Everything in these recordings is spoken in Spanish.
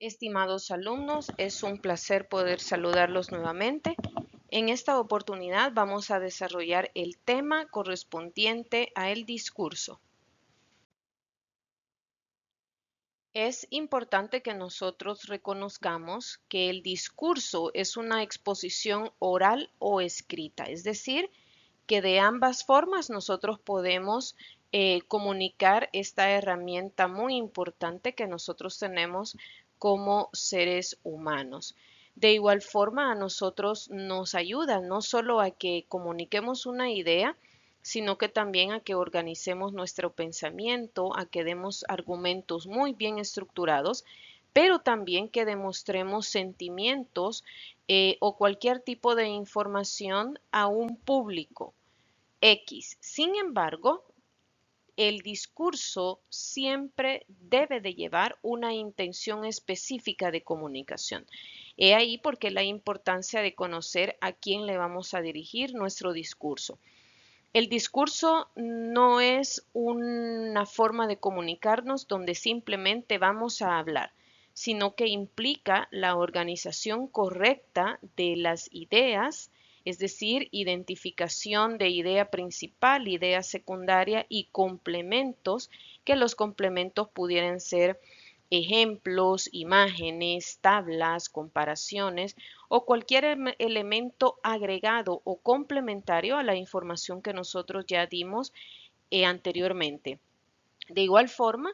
Estimados alumnos, es un placer poder saludarlos nuevamente. En esta oportunidad vamos a desarrollar el tema correspondiente a el discurso. Es importante que nosotros reconozcamos que el discurso es una exposición oral o escrita, es decir, que de ambas formas nosotros podemos comunicar esta herramienta muy importante que nosotros tenemos como seres humanos. De igual forma, a nosotros nos ayuda no solo a que comuniquemos una idea, sino que también a que organicemos nuestro pensamiento, a que demos argumentos muy bien estructurados, pero también que demostremos sentimientos o cualquier tipo de información a un público X. Sin embargo, el discurso siempre debe de llevar una intención específica de comunicación. He ahí porque la importancia de conocer a quién le vamos a dirigir nuestro discurso. El discurso no es una forma de comunicarnos donde simplemente vamos a hablar, sino que implica la organización correcta de las ideas, es decir, identificación de idea principal, idea secundaria y complementos, que los complementos pudieran ser ejemplos, imágenes, tablas, comparaciones o cualquier elemento agregado o complementario a la información que nosotros ya dimos anteriormente. De igual forma,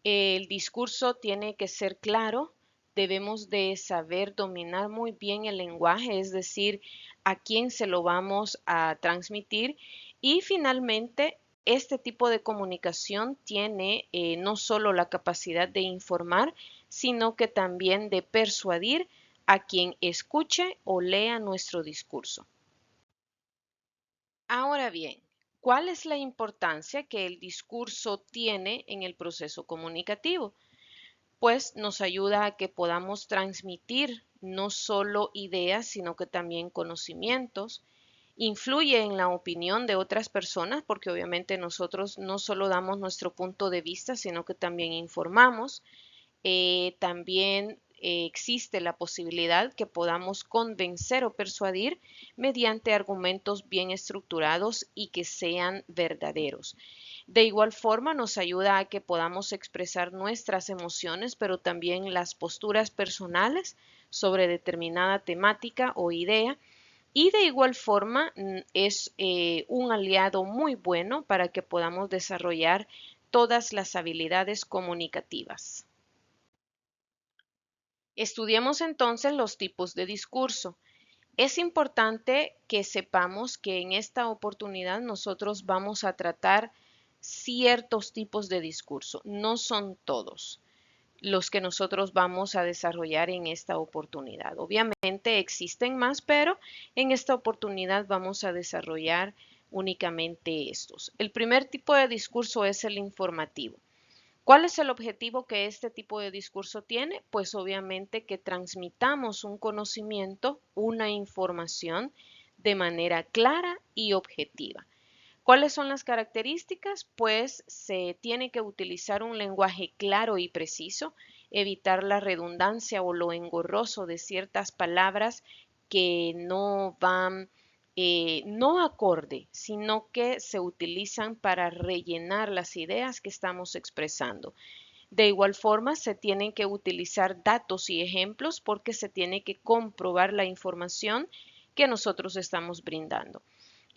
el discurso tiene que ser claro, debemos de saber dominar muy bien el lenguaje, es decir, a quién se lo vamos a transmitir y finalmente este tipo de comunicación tiene no solo la capacidad de informar, sino que también de persuadir a quien escuche o lea nuestro discurso. Ahora bien, ¿cuál es la importancia que el discurso tiene en el proceso comunicativo? Pues nos ayuda a que podamos transmitir no solo ideas, sino que también conocimientos. Influye en la opinión de otras personas porque obviamente nosotros no solo damos nuestro punto de vista, sino que también informamos. También existe la posibilidad que podamos convencer o persuadir mediante argumentos bien estructurados y que sean verdaderos. De igual forma, nos ayuda a que podamos expresar nuestras emociones, pero también las posturas personales sobre determinada temática o idea. Y de igual forma es un aliado muy bueno para que podamos desarrollar todas las habilidades comunicativas. Estudiemos entonces los tipos de discurso. Es importante que sepamos que en esta oportunidad nosotros vamos a tratar ciertos tipos de discurso, no son todos los que nosotros vamos a desarrollar en esta oportunidad. Obviamente existen más, pero en esta oportunidad vamos a desarrollar únicamente estos. El primer tipo de discurso es el informativo. ¿Cuál es el objetivo que este tipo de discurso tiene? Pues obviamente que transmitamos un conocimiento, una información de manera clara y objetiva. ¿Cuáles son las características? Pues se tiene que utilizar un lenguaje claro y preciso, evitar la redundancia o lo engorroso de ciertas palabras que no van no acorde, sino que se utilizan para rellenar las ideas que estamos expresando. De igual forma, se tienen que utilizar datos y ejemplos porque se tiene que comprobar la información que nosotros estamos brindando.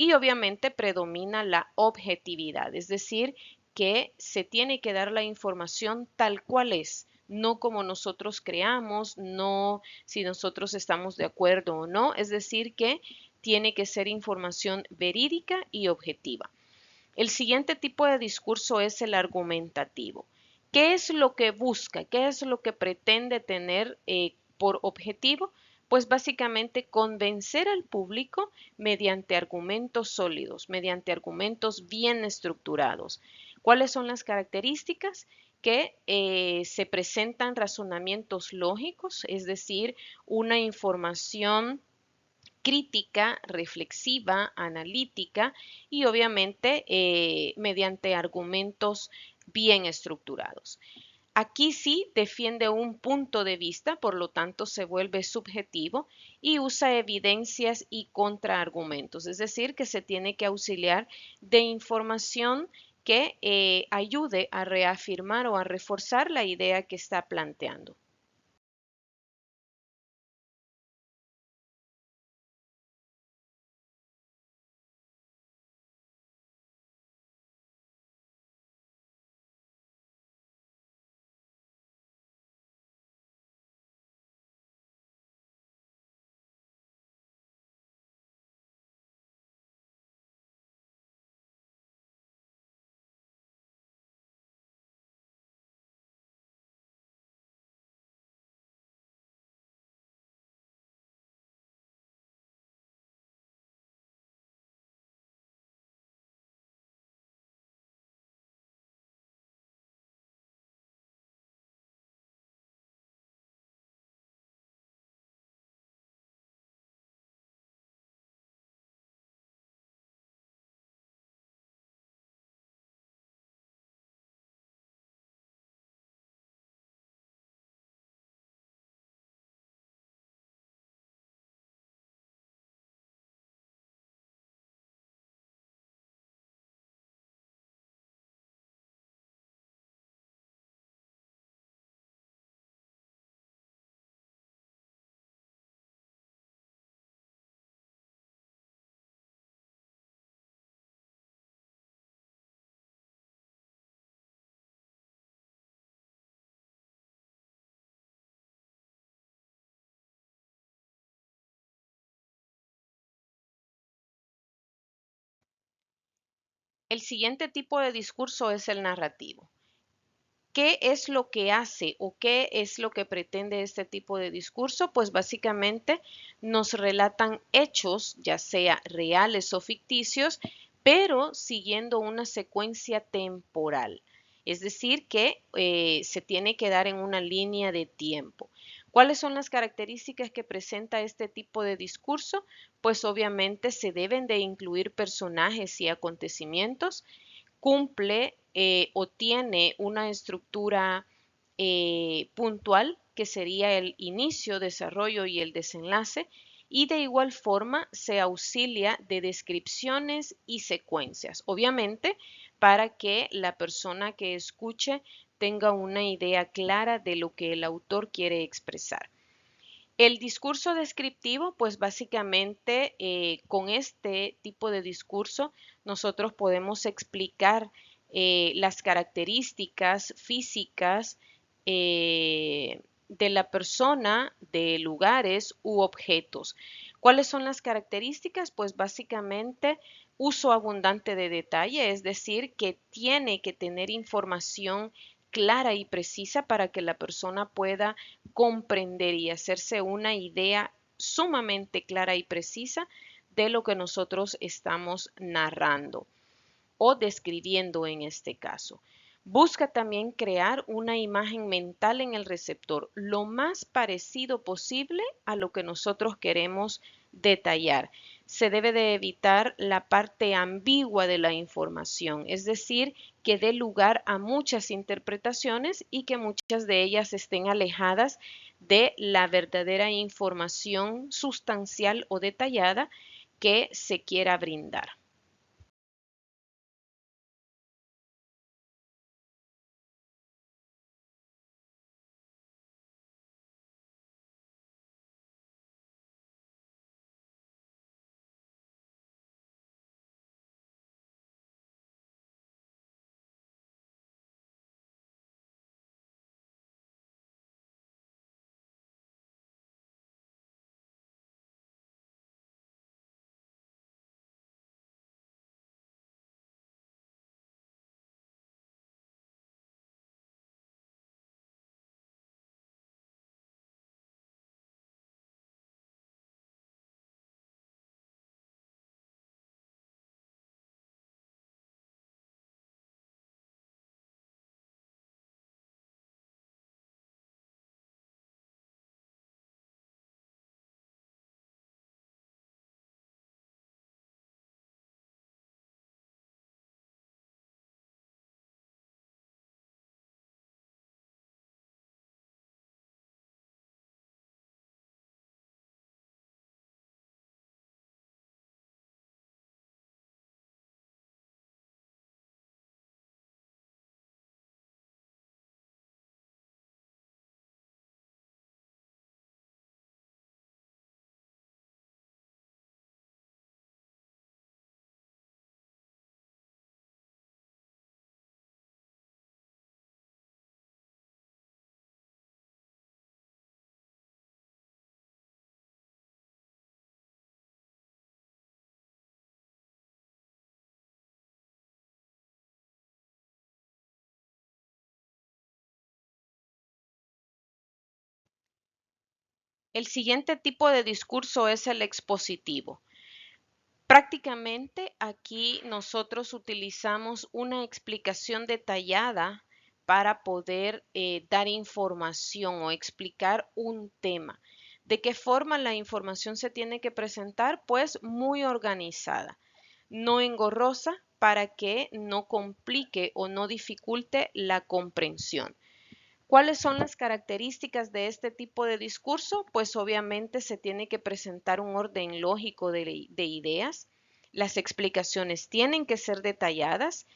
Y obviamente predomina la objetividad, es decir, que se tiene que dar la información tal cual es, no como nosotros creamos, no si nosotros estamos de acuerdo o no, es decir, que tiene que ser información verídica y objetiva. El siguiente tipo de discurso es el argumentativo. ¿Qué es lo que busca? ¿Qué es lo que pretende tener por objetivo? Pues básicamente convencer al público mediante argumentos sólidos, mediante argumentos bien estructurados. ¿Cuáles son las características? Que se presentan razonamientos lógicos, es decir, una información crítica, reflexiva, analítica y obviamente mediante argumentos bien estructurados. Aquí sí defiende un punto de vista, por lo tanto se vuelve subjetivo y usa evidencias y contraargumentos, es decir, que se tiene que auxiliar de información que ayude a reafirmar o a reforzar la idea que está planteando. El siguiente tipo de discurso es el narrativo. ¿Qué es lo que hace o qué es lo que pretende este tipo de discurso? Pues básicamente nos relatan hechos, ya sea reales o ficticios, pero siguiendo una secuencia temporal. Es decir, que se tiene que dar en una línea de tiempo. ¿Cuáles son las características que presenta este tipo de discurso? Pues obviamente se deben de incluir personajes y acontecimientos, cumple o tiene una estructura puntual, que sería el inicio, desarrollo y el desenlace, y de igual forma se auxilia de descripciones y secuencias, obviamente para que la persona que escuche tenga una idea clara de lo que el autor quiere expresar. El discurso descriptivo, pues básicamente con este tipo de discurso nosotros podemos explicar las características físicas de la persona, de lugares u objetos. ¿Cuáles son las características? Pues básicamente uso abundante de detalle, es decir, que tiene que tener información clara y precisa para que la persona pueda comprender y hacerse una idea sumamente clara y precisa de lo que nosotros estamos narrando o describiendo en este caso. Busca también crear una imagen mental en el receptor lo más parecido posible a lo que nosotros queremos detallar. Se debe de evitar la parte ambigua de la información, es decir, que dé lugar a muchas interpretaciones y que muchas de ellas estén alejadas de la verdadera información sustancial o detallada que se quiera brindar. El siguiente tipo de discurso es el expositivo. Prácticamente aquí nosotros utilizamos una explicación detallada para poder dar información o explicar un tema. ¿De qué forma la información se tiene que presentar? Pues muy organizada, no engorrosa para que no complique o no dificulte la comprensión. ¿Cuáles son las características de este tipo de discurso? Pues obviamente se tiene que presentar un orden lógico de ideas, las explicaciones tienen que ser detalladas,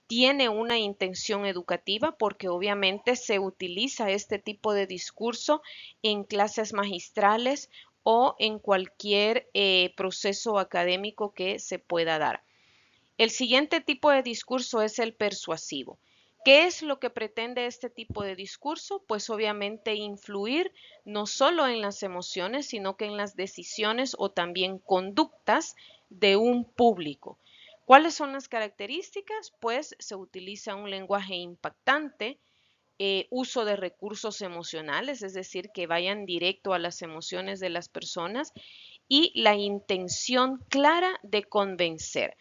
tiene una intención educativa porque obviamente se utiliza este tipo de discurso en clases magistrales o en cualquier proceso académico que se pueda dar. El siguiente tipo de discurso es el persuasivo. ¿Qué es lo que pretende este tipo de discurso? Pues obviamente influir no solo en las emociones, sino que en las decisiones o también conductas de un público. ¿Cuáles son las características? Pues se utiliza un lenguaje impactante, uso de recursos emocionales, es decir, que vayan directo a las emociones de las personas y la intención clara de convencer.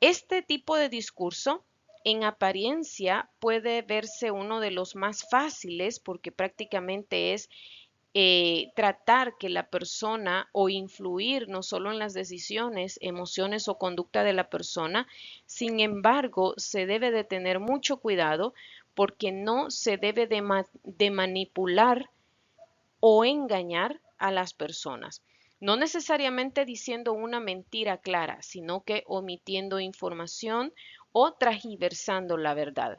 Este tipo de discurso en apariencia puede verse uno de los más fáciles porque prácticamente es tratar que la persona o influir no solo en las decisiones, emociones o conducta de la persona. Sin embargo, se debe de tener mucho cuidado porque no se debe de manipular o engañar a las personas. No necesariamente diciendo una mentira clara, sino que omitiendo información o transgiversando la verdad.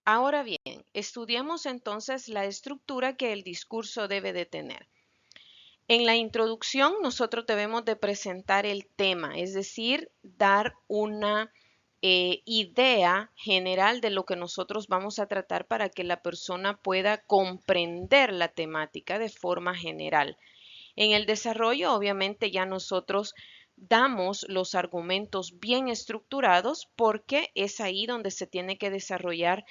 Ahora bien, estudiamos entonces la estructura que el discurso debe de tener. En la introducción nosotros debemos de presentar el tema, es decir, dar una idea general de lo que nosotros vamos a tratar para que la persona pueda comprender la temática de forma general. En el desarrollo, obviamente, ya nosotros damos los argumentos bien estructurados porque es ahí donde se tiene que desarrollar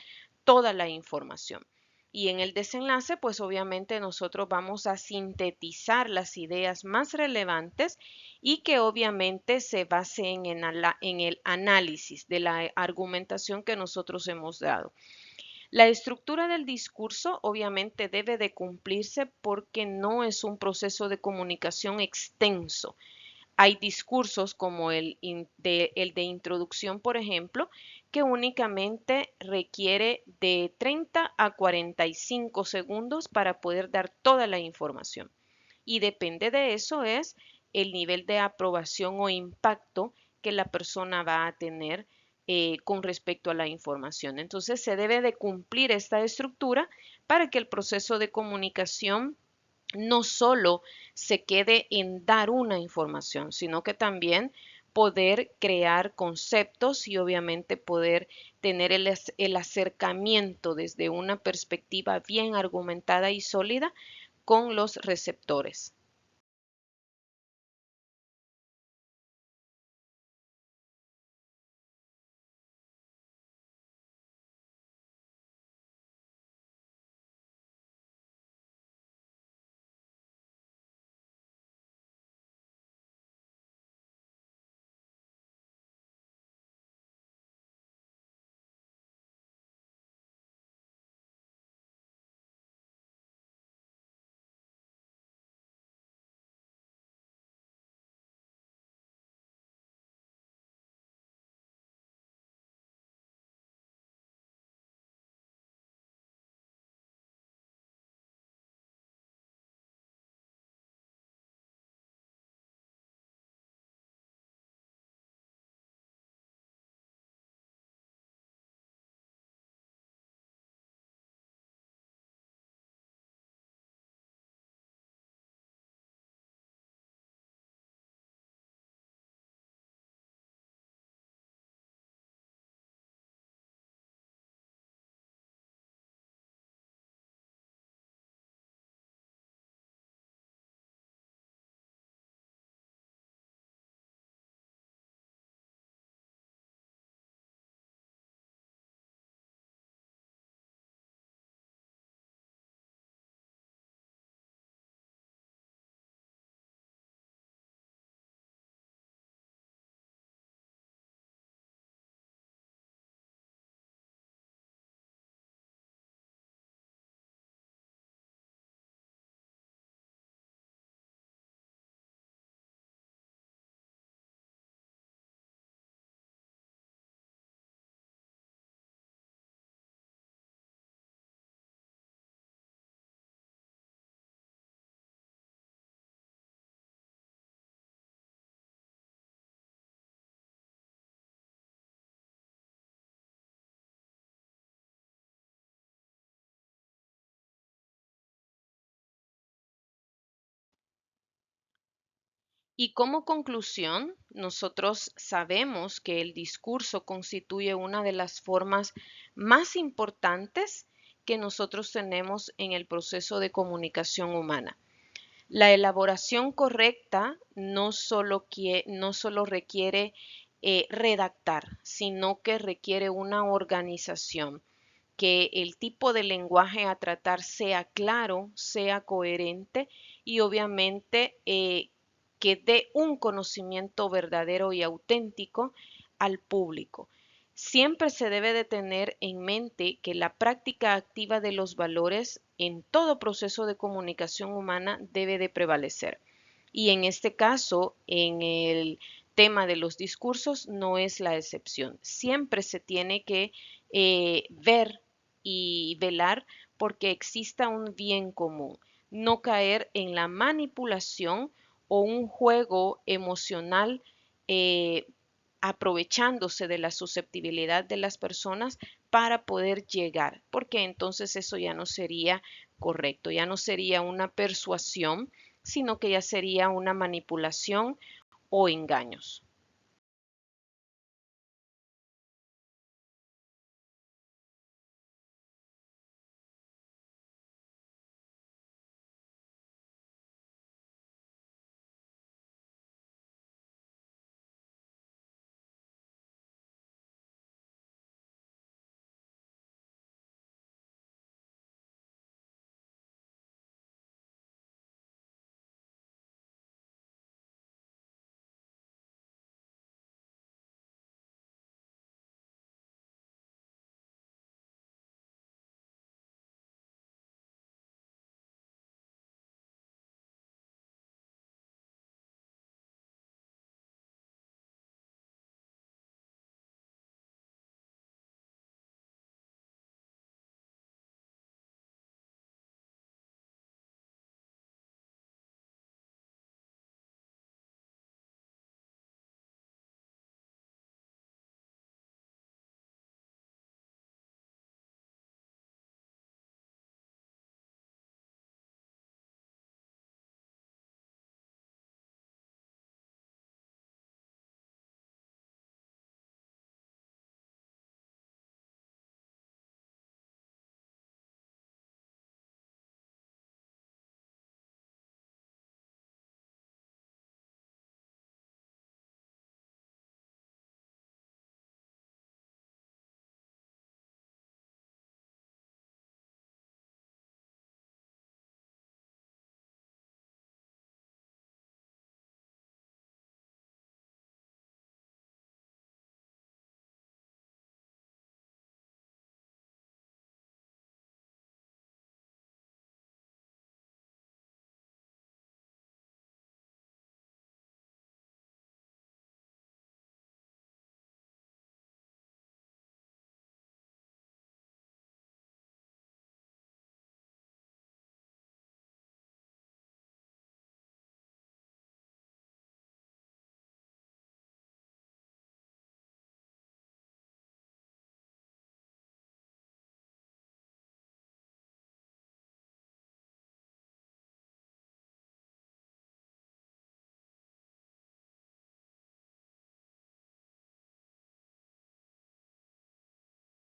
toda la información. Y en el desenlace, pues obviamente nosotros vamos a sintetizar las ideas más relevantes y que obviamente se base en el análisis de la argumentación que nosotros hemos dado. La estructura del discurso obviamente debe de cumplirse porque no es un proceso de comunicación extenso. Hay discursos como el de introducción, por ejemplo, que únicamente requiere de 30 a 45 segundos para poder dar toda la información. y depende de eso es el nivel de aprobación o impacto que la persona va a tener con respecto a la información. Entonces se debe de cumplir esta estructura para que el proceso de comunicación no solo se quede en dar una información, sino que también poder crear conceptos y obviamente poder tener el acercamiento desde una perspectiva bien argumentada y sólida con los receptores. Y como conclusión, nosotros sabemos que el discurso constituye una de las formas más importantes que nosotros tenemos en el proceso de comunicación humana. La elaboración correcta no solo requiere redactar, sino que requiere una organización, que el tipo de lenguaje a tratar sea claro, sea coherente y obviamente que dé un conocimiento verdadero y auténtico al público. Siempre se debe de tener en mente que la práctica activa de los valores en todo proceso de comunicación humana debe de prevalecer. Y en este caso, en el tema de los discursos, no es la excepción. Siempre se tiene que ver y velar porque exista un bien común, no caer en la manipulación o un juego emocional eh, aprovechándose de la susceptibilidad de las personas para poder llegar, porque entonces eso ya no sería correcto, ya no sería una persuasión, sino que ya sería una manipulación o engaños.